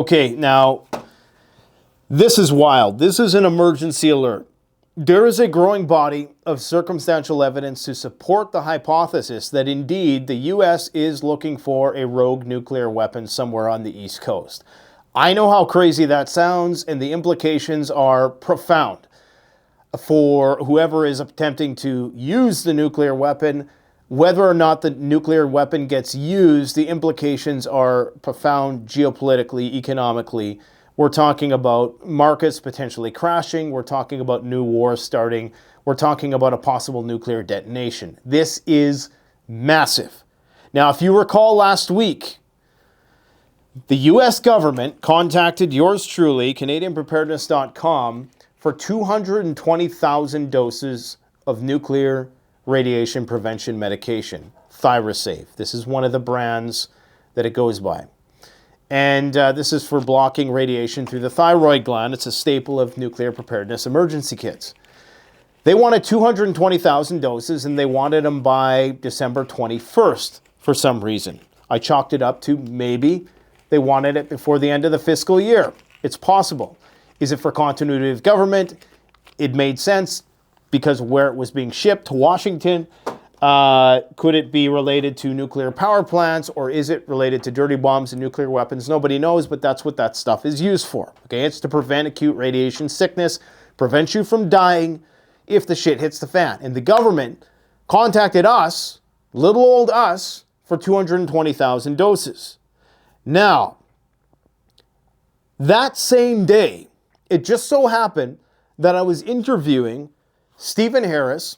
Okay, now, this is wild. This is an emergency alert. There is a growing body of circumstantial evidence to support the hypothesis that indeed the U.S. is looking for a rogue nuclear weapon somewhere on the East Coast. I know how crazy that sounds, and the implications are profound for whoever is attempting to use the nuclear weapon. Whether or not the nuclear weapon gets used, the implications are profound geopolitically, economically. We're talking about markets potentially crashing. We're talking about new wars starting. We're talking about a possible nuclear detonation. This is massive. Now, if you recall last week, the U.S. government contacted yours truly, CanadianPreparedness.com, for 220,000 doses of nuclear radiation prevention medication, ThyroSafe. This is one of the brands that it goes by. And this is for blocking radiation through the thyroid gland. It's a staple of nuclear preparedness emergency kits. They wanted 220,000 doses, and they wanted them by December 21st for some reason. I chalked it up to maybe they wanted it before the end of the fiscal year. It's possible. Is it for continuity of government? It made sense because where it was being shipped to Washington. Could it be related to nuclear power plants, or is it related to dirty bombs and nuclear weapons? Nobody knows, but that's what that stuff is used for. Okay, it's to prevent acute radiation sickness, prevent you from dying if the shit hits the fan. And the government contacted us, little old us, for 220,000 doses. Now, that same day, it just so happened that I was interviewing Stephen Harris,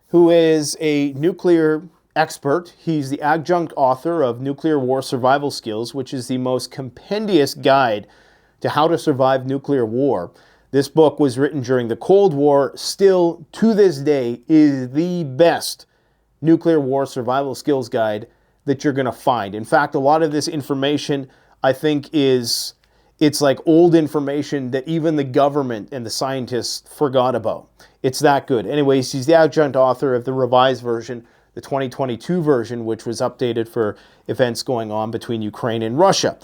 who is a nuclear expert. He's the adjunct author of Nuclear War Survival Skills, which is the most compendious guide to how to survive nuclear war. This book was written during the Cold War, still to this day is the best nuclear war survival skills guide that you're going to find. In fact, a lot of this information, I think, it's like old information that even the government and the scientists forgot about. It's that good. Anyways, he's the adjunct author of the revised version, the 2022 version, which was updated for events going on between Ukraine and Russia.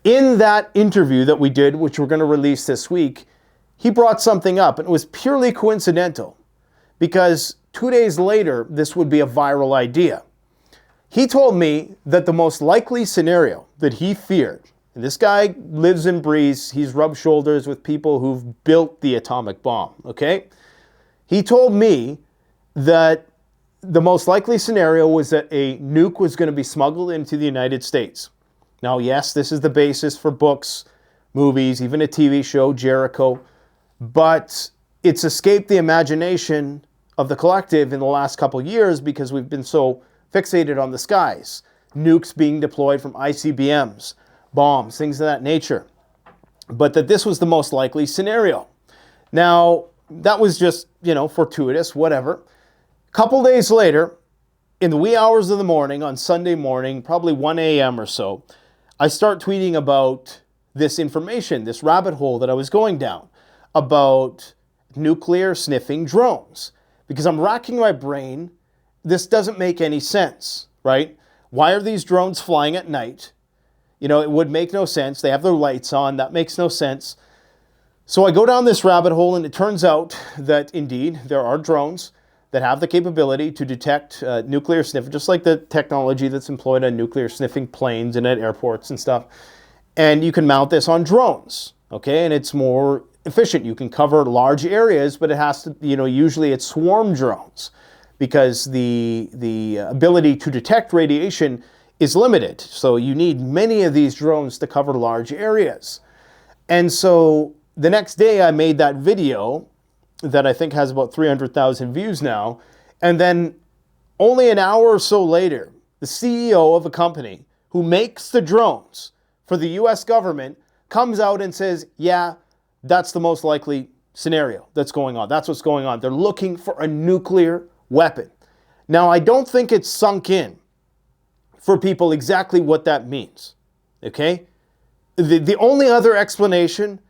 In that interview that we did, which we're going to release this week, he brought something up, and it was purely coincidental because 2 days later, this would be a viral idea. He told me that the most likely scenario that he feared, and this guy lives and breathes, he's rubbed shoulders with people who've built the atomic bomb, okay? He told me that the most likely scenario was that a nuke was going to be smuggled into the United States. Now, yes, this is the basis for books, movies, even a TV show, Jericho, but it's escaped the imagination of the collective in the last couple of years because we've been so fixated on the skies. Nukes being deployed from ICBMs, bombs, things of that nature. But that this was the most likely scenario. Now, that was just, fortuitous, whatever. A couple days later, in the wee hours of the morning, on Sunday morning, probably 1 a.m. or so, I start tweeting about this information, this rabbit hole that I was going down, about nuclear sniffing drones. Because I'm racking my brain, this doesn't make any sense, right? Why are these drones flying at night? It would make no sense. They have their lights on. That makes no sense. So I go down this rabbit hole, and it turns out that indeed there are drones that have the capability to detect nuclear sniffing, just like the technology that's employed on nuclear sniffing planes and at airports and stuff. And you can mount this on drones, okay? And it's more efficient. You can cover large areas, but it has to, usually it's swarm drones because the ability to detect radiation is limited. So you need many of these drones to cover large areas. And so the next day I made that video that I think has about 300,000 views now. And then only an hour or so later, the CEO of a company who makes the drones for the US government comes out and says, yeah, that's the most likely scenario that's going on. That's what's going on. They're looking for a nuclear weapon. Now, I don't think it's sunk in for people exactly what that means, okay? The only other explanation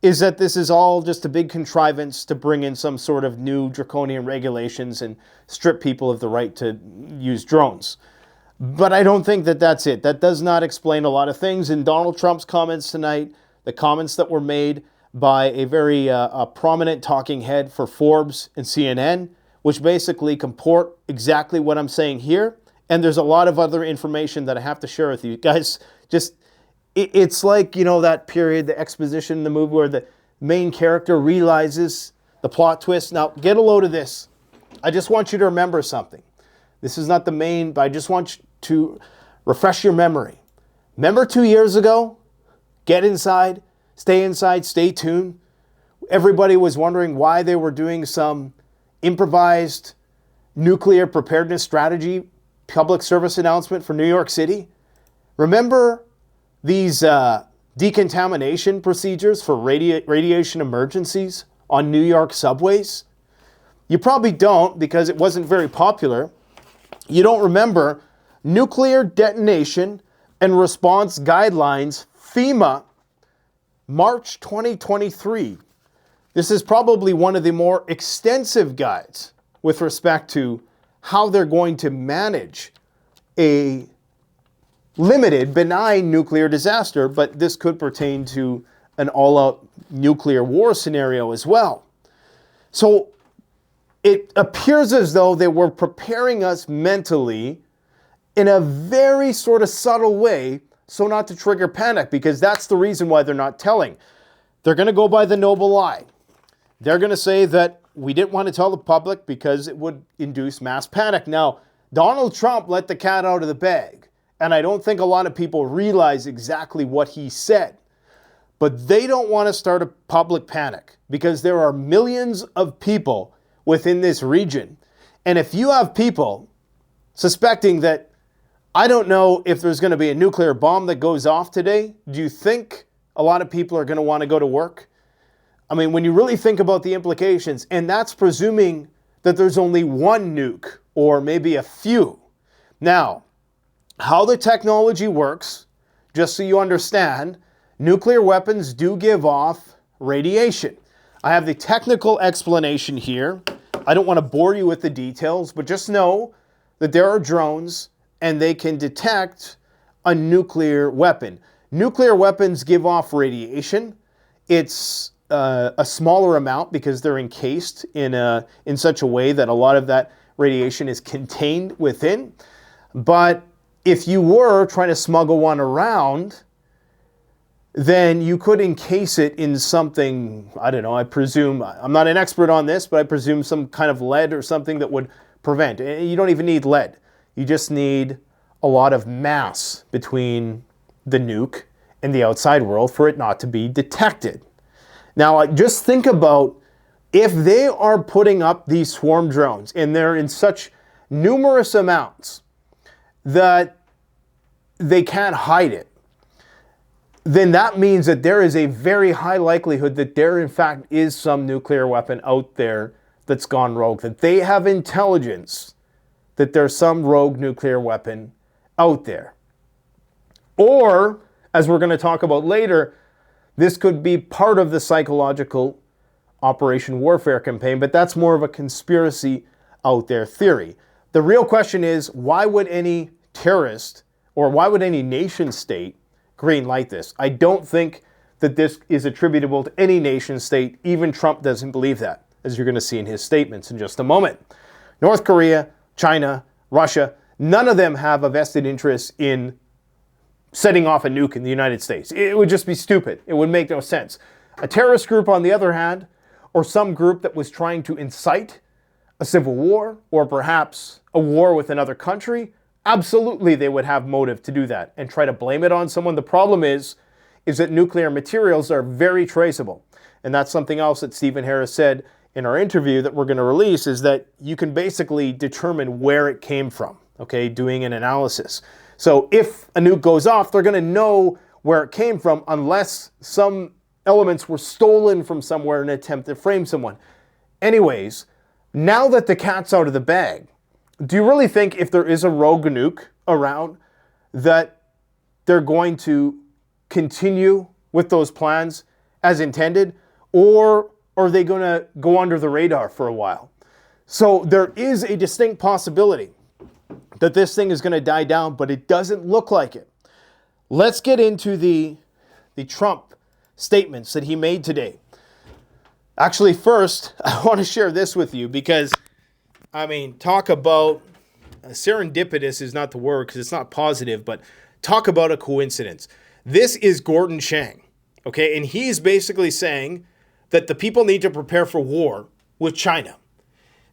is that this is all just a big contrivance to bring in some sort of new draconian regulations and strip people of the right to use drones. But I don't think that that's it. That does not explain a lot of things. In Donald Trump's comments tonight, the comments that were made by a very prominent talking head for Forbes and CNN, which basically comport exactly what I'm saying here. And there's a lot of other information that I have to share with you guys. It's like, that period, the exposition in the movie where the main character realizes the plot twist. Now, get a load of this. I just want you to remember something. This is not the main, but I just want you to refresh your memory. Remember 2 years ago? Get inside, stay tuned. Everybody was wondering why they were doing some improvised nuclear preparedness strategy public service announcement for New York City. Remember these decontamination procedures for radiation emergencies on New York subways? You probably don't, because it wasn't very popular. You don't remember nuclear detonation and response guidelines, FEMA, March 2023. This is probably one of the more extensive guides with respect to how they're going to manage a limited, benign nuclear disaster, but this could pertain to an all-out nuclear war scenario as well. So it appears as though they were preparing us mentally in a very sort of subtle way so not to trigger panic, because that's the reason why they're not telling. They're going to go by the noble lie. They're going to say that we didn't want to tell the public because it would induce mass panic. Now, Donald Trump let the cat out of the bag, and I don't think a lot of people realize exactly what he said. But they don't want to start a public panic because there are millions of people within this region. And if you have people suspecting that, I don't know if there's going to be a nuclear bomb that goes off today, do you think a lot of people are going to want to go to work? I mean, when you really think about the implications, and that's presuming that there's only one nuke or maybe a few. Now, how the technology works, just so you understand, nuclear weapons do give off radiation. I have the technical explanation here. I don't want to bore you with the details, but just know that there are drones and they can detect a nuclear weapon. Nuclear weapons give off radiation. It's a smaller amount because they're encased in such a way that a lot of that radiation is contained within. But if you were trying to smuggle one around, then you could encase it in something, I don't know, I presume, I'm not an expert on this, but I presume some kind of lead or something that would prevent. You don't even need lead. You just need a lot of mass between the nuke and the outside world for it not to be detected. Now, just think about if they are putting up these swarm drones and they're in such numerous amounts that they can't hide it, then that means that there is a very high likelihood that there in fact is some nuclear weapon out there that's gone rogue, that they have intelligence that there's some rogue nuclear weapon out there. Or, as we're going to talk about later, this could be part of the psychological Operation Warfare campaign, but that's more of a conspiracy out there theory. The real question is, why would any terrorist or why would any nation state green light this? I don't think that this is attributable to any nation state. Even Trump doesn't believe that, as you're going to see in his statements in just a moment. North Korea, China, Russia, none of them have a vested interest in setting off a nuke in the United States. It would just be stupid. It would make no sense. A terrorist group, on the other hand, or some group that was trying to incite a civil war or perhaps a war with another country, absolutely they would have motive to do that and try to blame it on someone. The problem is that nuclear materials are very traceable. And that's something else that Stephen Harris said in our interview that we're going to release, is that you can basically determine where it came from, okay, doing an analysis. So if a nuke goes off, they're going to know where it came from unless some elements were stolen from somewhere in an attempt to frame someone. Anyways, now that the cat's out of the bag, do you really think if there is a rogue nuke around that they're going to continue with those plans as intended? Or are they going to go under the radar for a while? So there is a distinct possibility that this thing is going to die down, but it doesn't look like it. Let's get into the Trump statements that he made today. Actually, first, I want to share this with you because, I mean, talk about serendipitous is not the word because it's not positive, but talk about a coincidence. This is Gordon Chang, okay? And he's basically saying that the people need to prepare for war with China.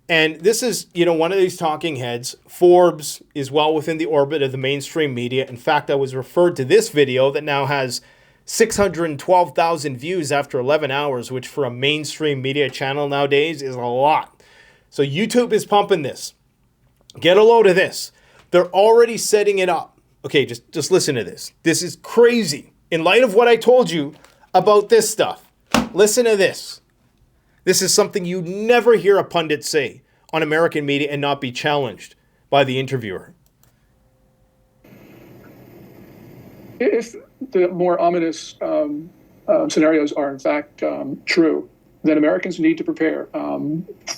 And this is, one of these talking heads. Forbes is well within the orbit of the mainstream media. In fact, I was referred to this video that now has 612,000 views after 11 hours, which for a mainstream media channel nowadays is a lot. So YouTube is pumping this. Get a load of this. They're already setting it up. Okay, just listen to this. This is crazy. In light of what I told you about this stuff, listen to this. This is something you never hear a pundit say on American media and not be challenged by the interviewer. If the more ominous scenarios are in fact true, then Americans need to prepare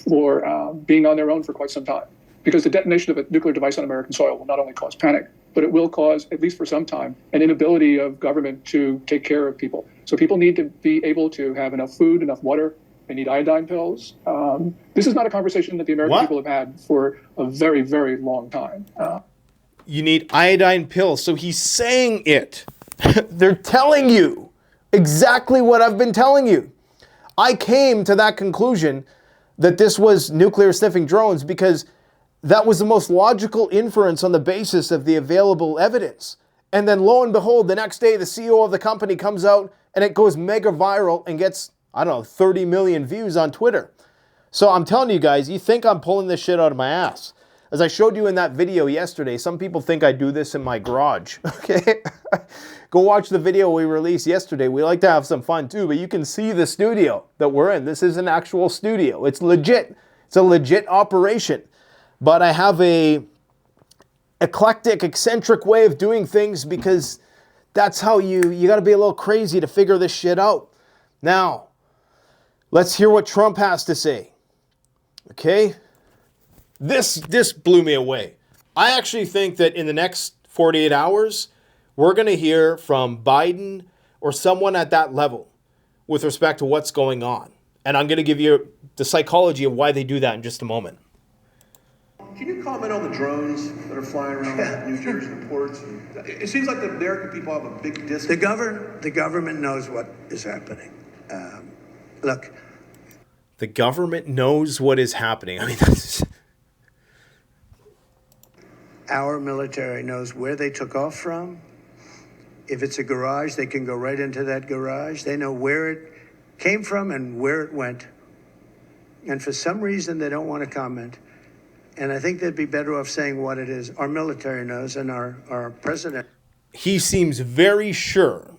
for being on their own for quite some time. Because the detonation of a nuclear device on American soil will not only cause panic, but it will cause, at least for some time, an inability of government to take care of people. So people need to be able to have enough food, enough water. They need iodine pills. This is not a conversation that the American people have had for a very, very long time. You need iodine pills. So he's saying it. They're telling you exactly what I've been telling you. I came to that conclusion that this was nuclear sniffing drones because that was the most logical inference on the basis of the available evidence. And then lo and behold, the next day, the CEO of the company comes out and it goes mega viral and gets, 30 million views on Twitter. So I'm telling you guys, you think I'm pulling this shit out of my ass. As I showed you in that video yesterday, some people think I do this in my garage, okay? Go watch the video we released yesterday. We like to have some fun too, but you can see the studio that we're in. This is an actual studio. It's legit. It's a legit operation. But I have a eclectic, eccentric way of doing things because that's how you got to be a little crazy to figure this shit out. Now, let's hear what Trump has to say. Okay? This blew me away. I actually think that in the next 48 hours, we're going to hear from Biden or someone at that level with respect to what's going on. And I'm going to give you the psychology of why they do that in just a moment. Can you comment on the drones that are flying around New Jersey ports? It seems like the American people have a big disconnect. The government knows what is happening. Look. The government knows what is happening. I mean, that's... Our military knows where they took off from. If it's a garage, they can go right into that garage. They know where it came from and where it went. And for some reason, they don't want to comment. And I think they'd be better off saying what it is. Our military knows, and our president. He seems very sure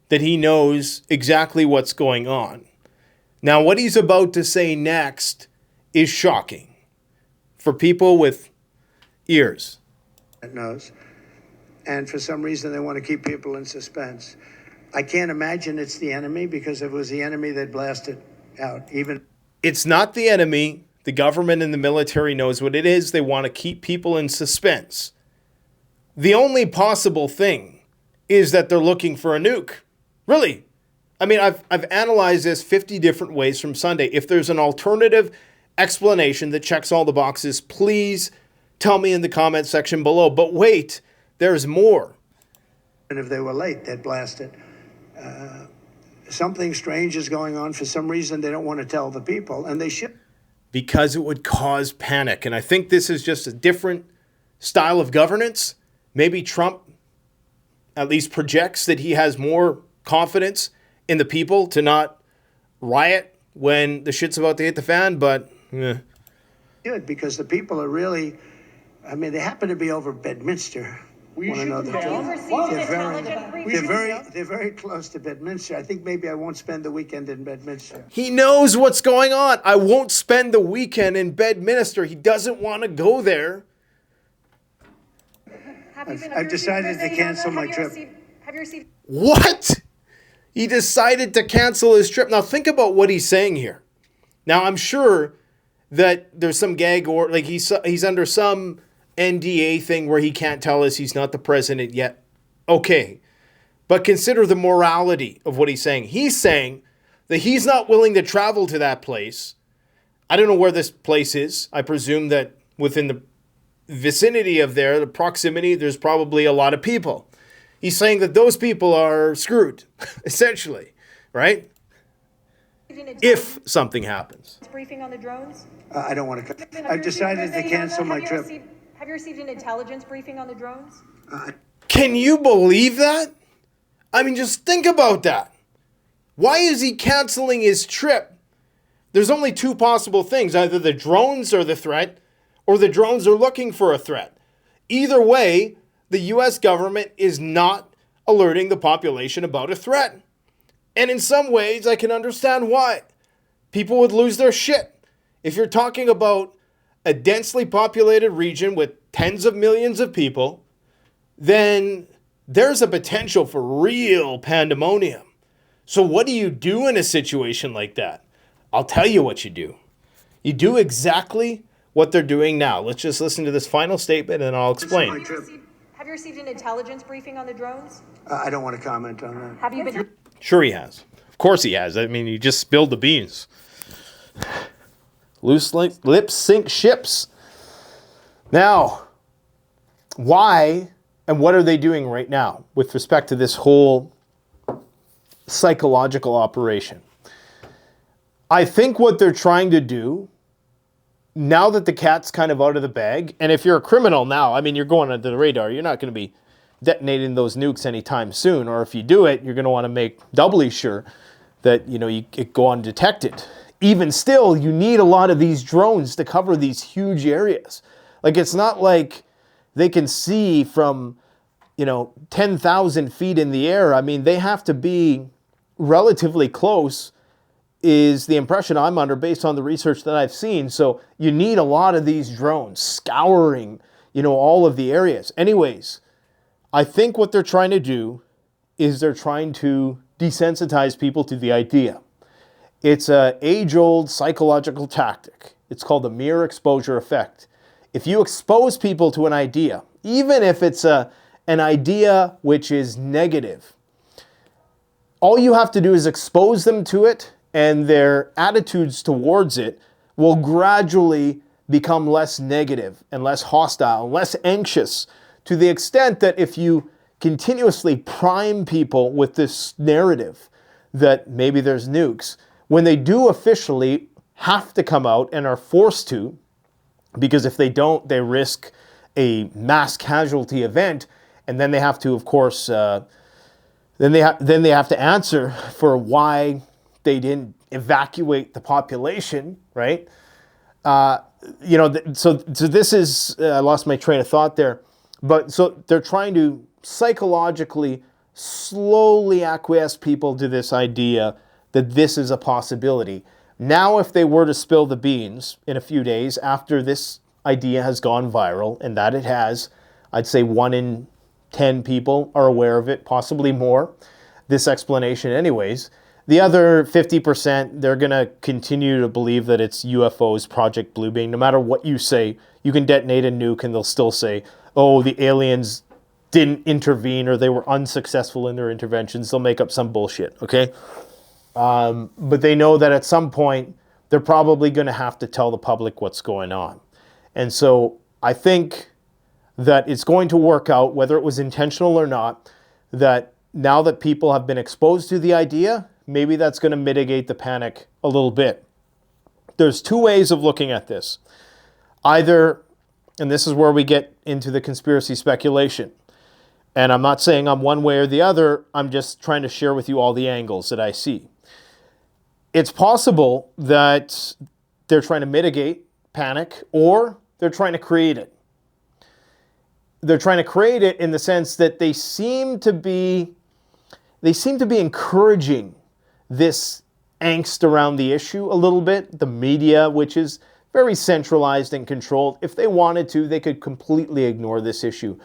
that he knows exactly what's going on. Now, what he's about to say next is shocking for people with ears. It knows. And for some reason, they want to keep people in suspense. I can't imagine it's the enemy, because if it was the enemy, they'd blast it out. It's not the enemy. The government and the military knows what it is. They want to keep people in suspense. The only possible thing is that they're looking for a nuke. Really. I mean, I've analyzed this 50 different ways from Sunday. If there's an alternative explanation that checks all the boxes, please tell me in the comment section below. But wait, there's more. And if they were late, they'd blast it. Something strange is going on. For some reason, they don't want to tell the people, and they should. Because it would cause panic. And I think this is just a different style of governance. Maybe Trump at least projects that he has more confidence in the people to not riot when the shit's about to hit the fan, but... Good, because the people are really... I mean, they happen to be over Bedminster. They're very close to Bedminster. I think maybe I won't spend the weekend in Bedminster. He knows what's going on. I won't spend the weekend in Bedminster. He doesn't want to go there. I've decided to cancel my trip. Have you received... What? He decided to cancel his trip. Now think about what he's saying here. Now I'm sure that there's some gag or like he's under some NDA thing where he can't tell us he's not the president yet. Okay. But consider the morality of what he's saying. He's saying that he's not willing to travel to that place. I don't know where this place is. I presume that within the vicinity of there, the proximity, there's probably a lot of people. He's saying that those people are screwed, essentially, right? If something happens. Briefing on the drones? I don't want to. I've decided to cancel my trip. Have you received an intelligence briefing on the drones? Can you believe that? I mean, just think about that. Why is he canceling his trip? There's only two possible things. Either the drones are the threat, or the drones are looking for a threat. Either way, the US government is not alerting the population about a threat. And in some ways, I can understand why. People would lose their shit. If you're talking about a densely populated region with tens of millions of people, then there's a potential for real pandemonium. So what do you do in a situation like that? I'll tell you what you do. You do exactly what they're doing now. Let's just listen to this final statement and I'll explain. Have you received an intelligence briefing on the drones? I don't want to comment on that. Have you been... Sure he has. Of course he has. I mean, he just spilled the beans. Loose lips sink ships. Now, why and what are they doing right now with respect to this whole psychological operation? I think what they're trying to do, now that the cat's kind of out of the bag, and if you're a criminal now, I mean, you're going under the radar. You're not going to be detonating those nukes anytime soon. Or if you do it, you're going to want to make doubly sure that, it go undetected. Even still, you need a lot of these drones to cover these huge areas. Like, it's not like they can see from, 10,000 feet in the air. I mean, they have to be relatively close, is the impression I'm under based on the research that I've seen. So you need a lot of these drones scouring, all of the areas. Anyways, I think what they're trying to do is they're trying to desensitize people to the idea. It's an age-old psychological tactic. It's called the mere exposure effect. If you expose people to an idea, even if it's an idea which is negative, all you have to do is expose them to it, and their attitudes towards it will gradually become less negative and less hostile, less anxious, to the extent that if you continuously prime people with this narrative that maybe there's nukes, when they do officially have to come out and are forced to, because if they don't, they risk a mass casualty event, and then they have to, of course, then they have to answer for why they didn't evacuate the population, right? So this is, I lost my train of thought there, but so they're trying to psychologically slowly acquiesce people to this idea that this is a possibility. Now, if they were to spill the beans in a few days after this idea has gone viral, and that it has, I'd say 1 in 10 people are aware of it, possibly more, this explanation anyways. The other 50%, they're going to continue to believe that it's UFOs, Project Bluebeam. No matter what you say, you can detonate a nuke and they'll still say, oh, the aliens didn't intervene or they were unsuccessful in their interventions. They'll make up some bullshit, okay? But they know that at some point, they're probably going to have to tell the public what's going on. And so I think that it's going to work out, whether it was intentional or not, that now that people have been exposed to the idea, maybe that's going to mitigate the panic a little bit. There's two ways of looking at this. Either, and this is where we get into the conspiracy speculation, and I'm not saying I'm one way or the other, I'm just trying to share with you all the angles that I see. It's possible that they're trying to mitigate panic, or they're trying to create it. They're trying to create it in the sense that they seem to be encouraging this angst around the issue a little bit. The media, which is very centralized and controlled, if they wanted to, they could completely ignore this issue.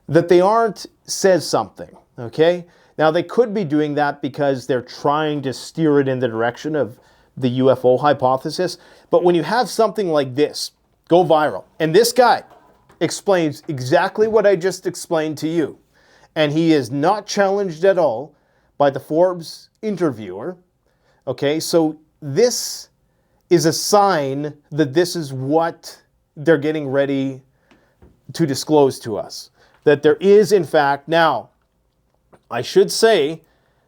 That they aren't says something, okay? Now, they could be doing that because they're trying to steer it in the direction of the UFO hypothesis. But when you have something like this go viral, and this guy explains exactly what I just explained to you, and he is not challenged at all by the Forbes interviewer. Okay, so this is a sign that this is what they're getting ready to disclose to us. That there is, in fact, now, I should say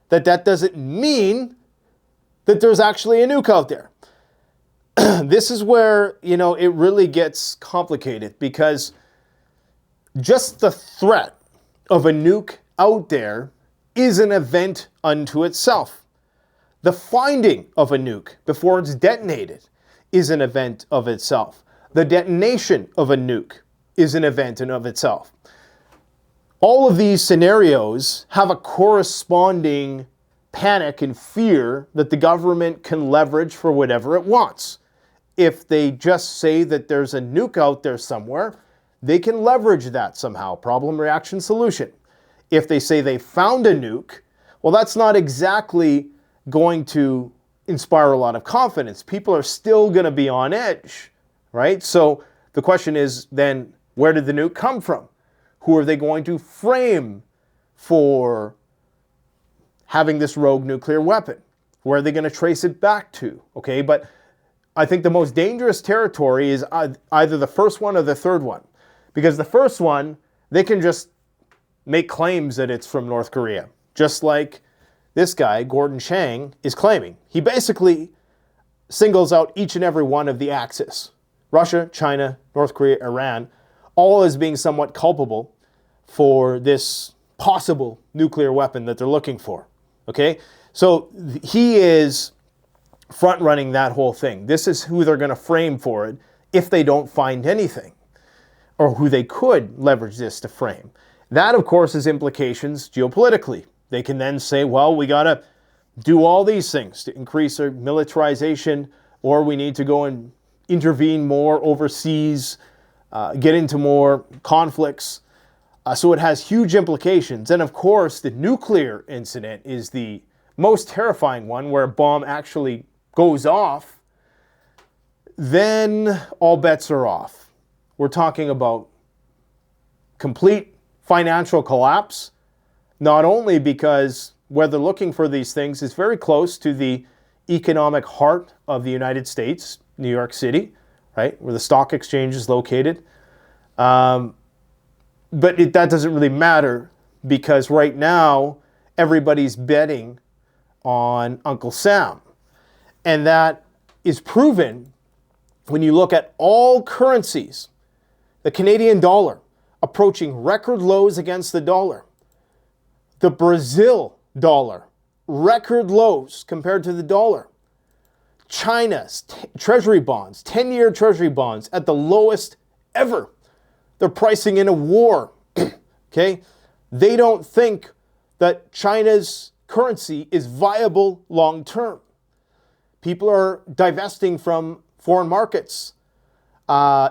that that doesn't mean that there's actually a nuke out there. This is where, it really gets complicated, because just the threat of a nuke out there is an event unto itself. The finding of a nuke before it's detonated is an event of itself. The detonation of a nuke is an event in of itself. All of these scenarios have a corresponding panic and fear that the government can leverage for whatever it wants. If they just say that there's a nuke out there somewhere, they can leverage that somehow. Problem, reaction, solution. If they say they found a nuke, well, that's not exactly going to inspire a lot of confidence. People are still going to be on edge, right? So the question is then, where did the nuke come from? Who are they going to frame for having this rogue nuclear weapon? Where are they going to trace it back to? Okay, but I think the most dangerous territory is either the first one or the third one. Because the first one, they can just make claims that it's from North Korea. Just like this guy, Gordon Chang, is claiming. He basically singles out each and every one of the axis. Russia, China, North Korea, Iran, all as being somewhat culpable for this possible nuclear weapon that they're looking for. Okay? So he is front-running that whole thing. This is who they're going to frame for it if they don't find anything, or who they could leverage this to frame. That, of course, has implications geopolitically. They can then say, well, we got to do all these things to increase our militarization, or we need to go and intervene more overseas, get into more conflicts. So it has huge implications. And of course, the nuclear incident is the most terrifying one, where a bomb actually goes off. Then all bets are off. We're talking about complete financial collapse, not only because where they're looking for these things is very close to the economic heart of the United States, New York City, right, where the stock exchange is located. But that doesn't really matter, because right now everybody's betting on Uncle Sam. And that is proven when you look at all currencies. The Canadian dollar approaching record lows against the dollar. The Brazil dollar, record lows compared to the dollar. China's treasury bonds, 10-year treasury bonds at the lowest ever. They're pricing in a war, okay? They don't think that China's currency is viable long-term. People are divesting from foreign markets.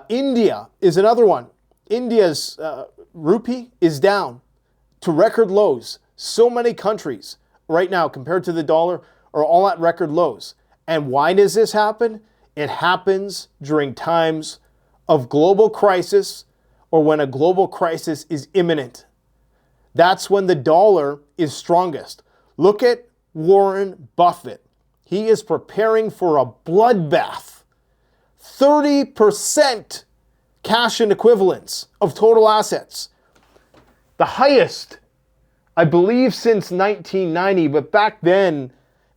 India is another one. India's rupee is down to record lows. So many countries right now, compared to the dollar, are all at record lows. And why does this happen? It happens during times of global crisis, or when a global crisis is imminent. That's when the dollar is strongest. Look at Warren Buffett. He is preparing for a bloodbath. 30% cash and equivalents of total assets. The highest, I believe, since 1990, but back then,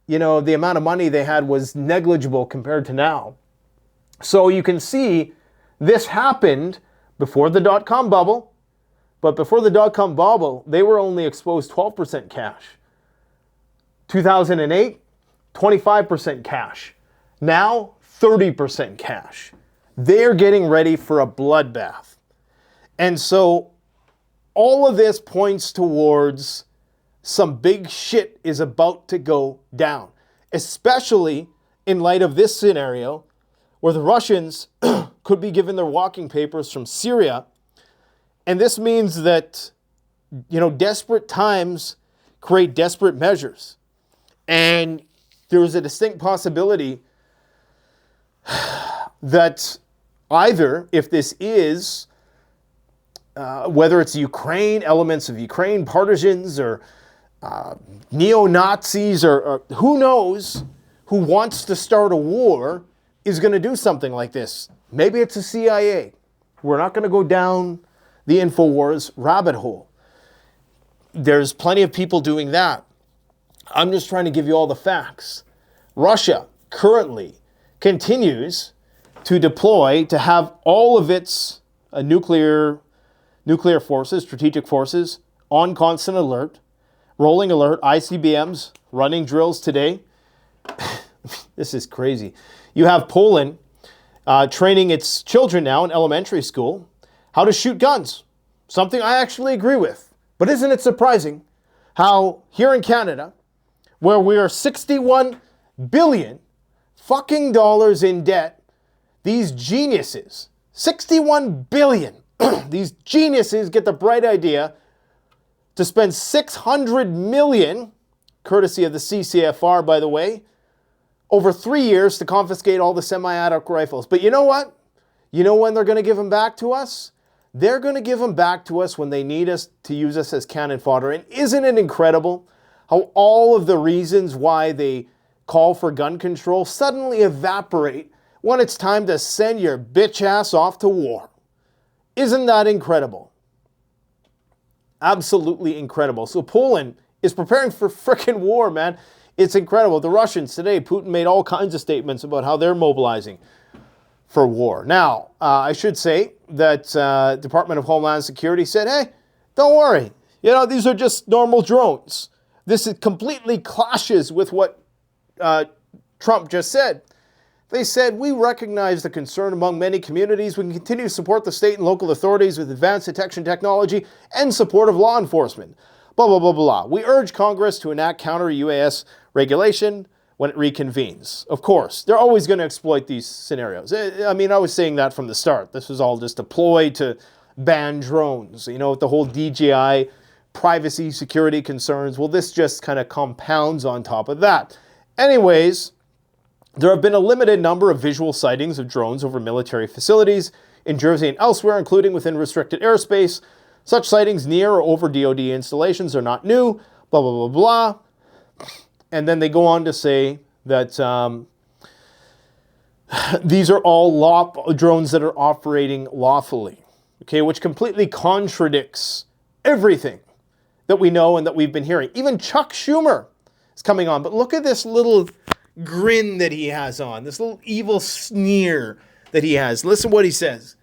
the amount of money they had was negligible compared to now. So you can see this happened before the dot-com bubble, but before the dot-com bubble, they were only exposed 12% cash. 2008, 25% cash. Now, 30% cash. They're getting ready for a bloodbath. And so all of this points towards some big shit is about to go down, especially in light of this scenario where the Russians could be given their walking papers from Syria. And this means that, desperate times create desperate measures. And there is a distinct possibility that either, if this is whether it's Ukraine, elements of Ukraine, partisans, or neo-Nazis, or who knows who wants to start a war is going to do something like this. Maybe it's the CIA. We're not going to go down the InfoWars rabbit hole. There's plenty of people doing that. I'm just trying to give you all the facts. Russia currently continues to deploy, to have all of its nuclear forces, strategic forces, on constant alert, rolling alert, ICBMs, running drills today. This is crazy. You have Poland training its children now in elementary school how to shoot guns. Something I actually agree with. But isn't it surprising how here in Canada, where we are 61 billion fucking dollars in debt, these geniuses, 61 billion, these geniuses get the bright idea to spend 600 million, courtesy of the CCFR, by the way, over 3 years to confiscate all the semi-automatic rifles. But you know what? You know when they're going to give them back to us? They're going to give them back to us when they need us to use us as cannon fodder. And isn't it incredible how all of the reasons why they call for gun control suddenly evaporate when it's time to send your bitch ass off to war? Isn't that incredible? Absolutely incredible. So Poland is preparing for frickin' war, man. It's incredible. The Russians today, Putin made all kinds of statements about how they're mobilizing for war. Now, I should say that Department of Homeland Security said, hey, don't worry. You know, these are just normal drones. This completely clashes with what Trump just said. They said, we recognize the concern among many communities. We can continue to support the state and local authorities with advanced detection technology and support of law enforcement. Blah, blah, blah, blah. We urge Congress to enact counter-UAS regulation when it reconvenes. Of course, they're always going to exploit these scenarios. I mean, I was saying that from the start. This was all just a ploy to ban drones. You know, with the whole DJI privacy security concerns. Well, this just kind of compounds on top of that. Anyways, there have been a limited number of visual sightings of drones over military facilities in Jersey and elsewhere, including within restricted airspace. Such sightings near or over DoD installations are not new, blah, blah, blah, blah. And then they go on to say that these are all drones that are operating lawfully, okay, which completely contradicts everything that we know and that we've been hearing. Even Chuck Schumer is coming on, but look at this little grin that he has on, this little evil sneer that he has. Listen what he says.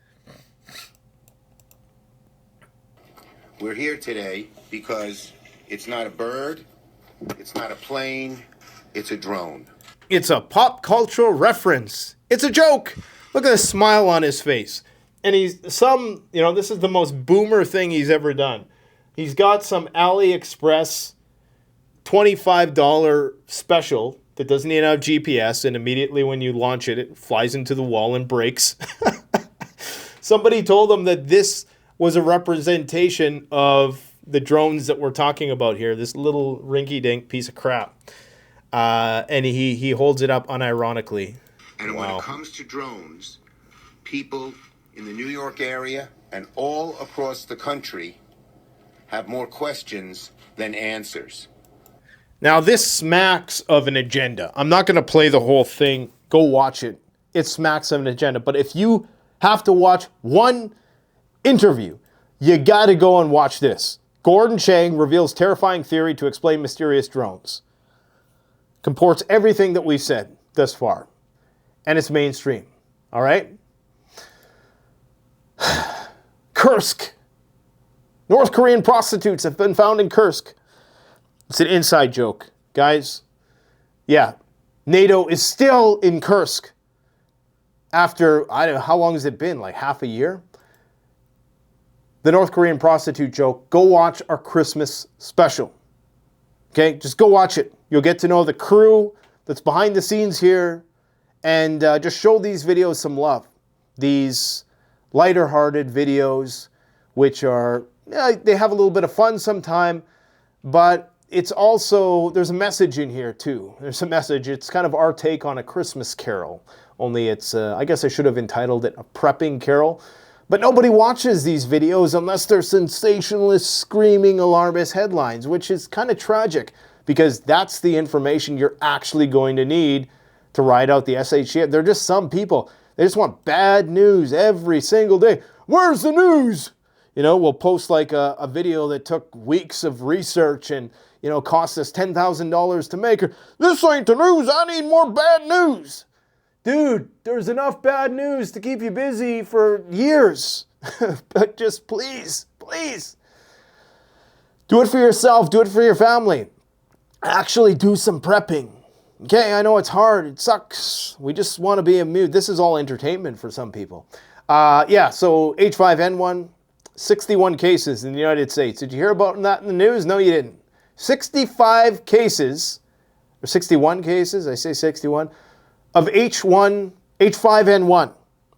We're here today because it's not a bird, it's not a plane, it's a drone. It's a pop cultural reference. It's a joke. Look at the smile on his face. And this is the most boomer thing he's ever done. He's got some AliExpress $25 special that doesn't even have GPS, and immediately when you launch it, it flies into the wall and breaks. Somebody told him that this was a representation of the drones that we're talking about here, this little rinky-dink piece of crap. And he holds it up unironically. And when it comes to drones, people in the New York area and all across the country have more questions than answers. Now, this smacks of an agenda. I'm not going to play the whole thing. Go watch it. It smacks of an agenda. But if you have to watch one interview, you got to go and watch this. Gordon Chang reveals terrifying theory to explain mysterious drones. Comports everything that we've said thus far. And it's mainstream. All right? Kursk. North Korean prostitutes have been found in Kursk. It's an inside joke. Guys, yeah, NATO is still in Kursk. After, I don't know, how long has it been? Like half a year? The North Korean prostitute joke. Go watch our Christmas special. Okay, just go watch it. You'll get to know the crew that's behind the scenes here, and just show these videos some love. These lighter-hearted videos, which are, they have a little bit of fun sometime, but it's also, there's a message in here too. There's a message. It's kind of our take on A Christmas Carol, only it's, I guess I should have entitled it A Prepping Carol. But nobody watches these videos unless they're sensationalist, screaming, alarmist headlines, which is kind of tragic because that's the information you're actually going to need to ride out the SHA. They're just some people. They just want bad news every single day. Where's the news? You know, we'll post like a video that took weeks of research and, you know, cost us $10,000 to make. This ain't the news. I need more bad news. Dude, there's enough bad news to keep you busy for years. But just please, please, do it for yourself. Do it for your family. Actually do some prepping. Okay, I know it's hard. It sucks. We just want to be immune. This is all entertainment for some people. Yeah, so H5N1, 61 cases in the United States. Did you hear about that in the news? No, you didn't. 65 cases, or 61 cases, I say 61, of H5N1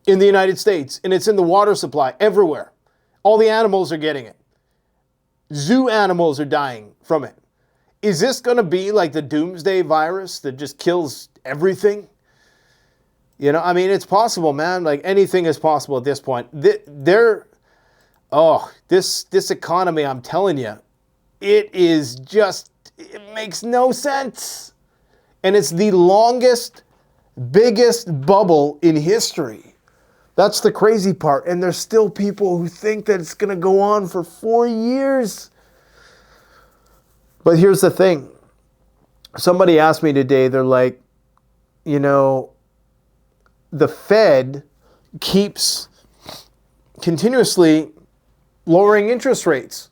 in the United States, and it's in the water supply everywhere. All the animals are getting it. Zoo animals are dying from it. Is this going to be like the doomsday virus that just kills everything? You know, I mean, it's possible, man. Like anything is possible at this point. This economy, I'm telling you, it makes no sense. And it's the longest, biggest bubble in history. That's the crazy part. And there's still people who think that it's going to go on for 4 years. But here's the thing. Somebody asked me today, they're like, you know, the Fed keeps continuously lowering interest rates,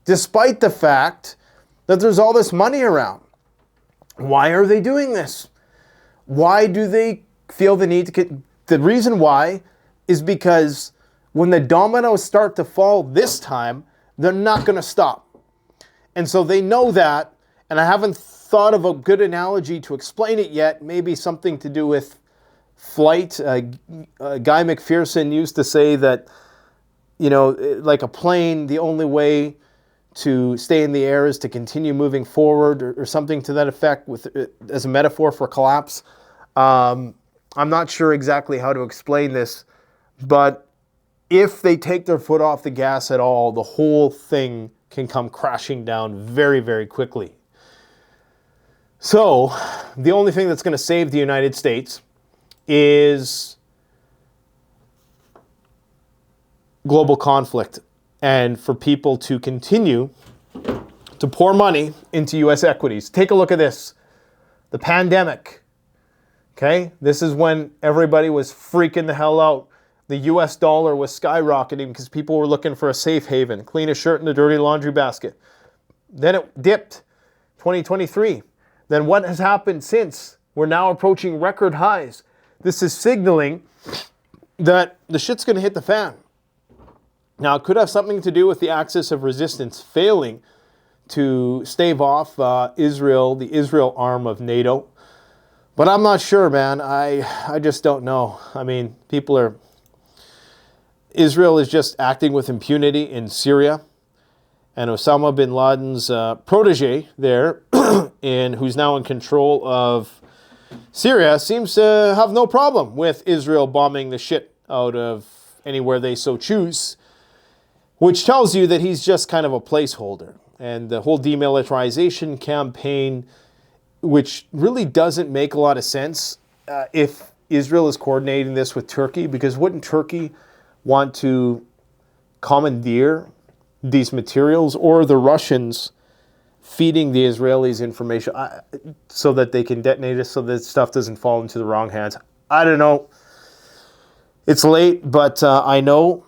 despite the fact that there's all this money around. Why are they doing this? Why do they feel the need to get... The reason why is because when the dominoes start to fall this time, they're not going to stop. And so they know that, and I haven't thought of a good analogy to explain it yet. Maybe something to do with flight. Guy McPherson used to say that, you know, like a plane, the only way to stay in the air is to continue moving forward, or something to that effect, with as a metaphor for collapse. I'm not sure exactly how to explain this, but if they take their foot off the gas at all, the whole thing can come crashing down very, very quickly. So the only thing that's going to save the United States is global conflict, and for people to continue to pour money into U.S. equities. Take a look at this. The pandemic. Okay? This is when everybody was freaking the hell out. The U.S. dollar was skyrocketing because people were looking for a safe haven, clean a shirt in the dirty laundry basket. Then it dipped, 2023. Then what has happened since? We're now approaching record highs. This is signaling that the shit's going to hit the fan. Now, it could have something to do with the axis of resistance failing to stave off Israel, the Israel arm of NATO. But I'm not sure, man. I just don't know. I mean, Israel is just acting with impunity in Syria. And Osama bin Laden's protege there, who's now in control of Syria, seems to have no problem with Israel bombing the shit out of anywhere they so choose, which tells you that he's just kind of a placeholder. And the whole demilitarization campaign, which really doesn't make a lot of sense if Israel is coordinating this with Turkey, because wouldn't Turkey want to commandeer these materials, or the Russians feeding the Israelis information so that they can detonate it, so that stuff doesn't fall into the wrong hands? I don't know. It's late, but I know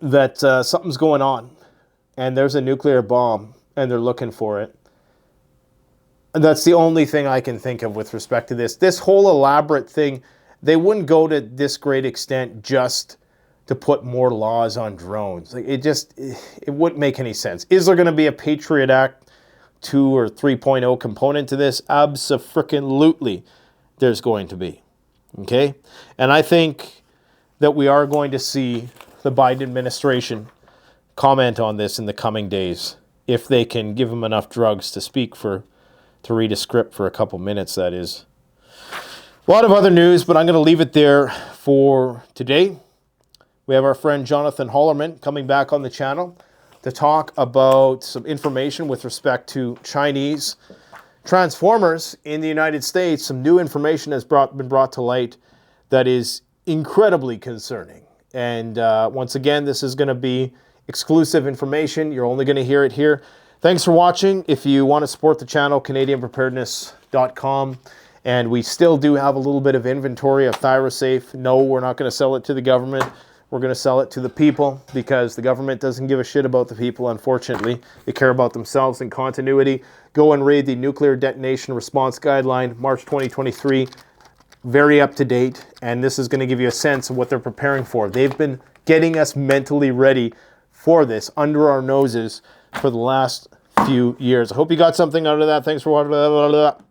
that something's going on, and there's a nuclear bomb, and they're looking for it. And that's the only thing I can think of with respect to this. This whole elaborate thing, they wouldn't go to this great extent just to put more laws on drones. Like, it wouldn't make any sense. Is there going to be a Patriot Act 2 or 3.0 component to this? Abso-frickin-lutely there's going to be. Okay? And I think that we are going to see the Biden administration comment on this in the coming days, if they can give them enough drugs to read a script for a couple minutes, that is. A lot of other news, but I'm going to leave it there for today. we have our friend Jonathan Hollerman coming back on the channel to talk about some information with respect to Chinese transformers in the United States. Some new information has been brought to light that is incredibly concerning. And once again, this is going to be exclusive information. You're only going to hear it here. Thanks for watching. If you want to support the channel, CanadianPreparedness.com. And we still do have a little bit of inventory of ThyroSafe. No, we're not going to sell it to the government. We're going to sell it to the people because the government doesn't give a shit about the people, unfortunately. They care about themselves and continuity. Go and read the Nuclear Detonation Response Guideline, March 2023. Very up to date. And this is going to give you a sense of what they're preparing for. They've been getting us mentally ready for this under our noses for the last few years. I hope you got something out of that. Thanks for watching.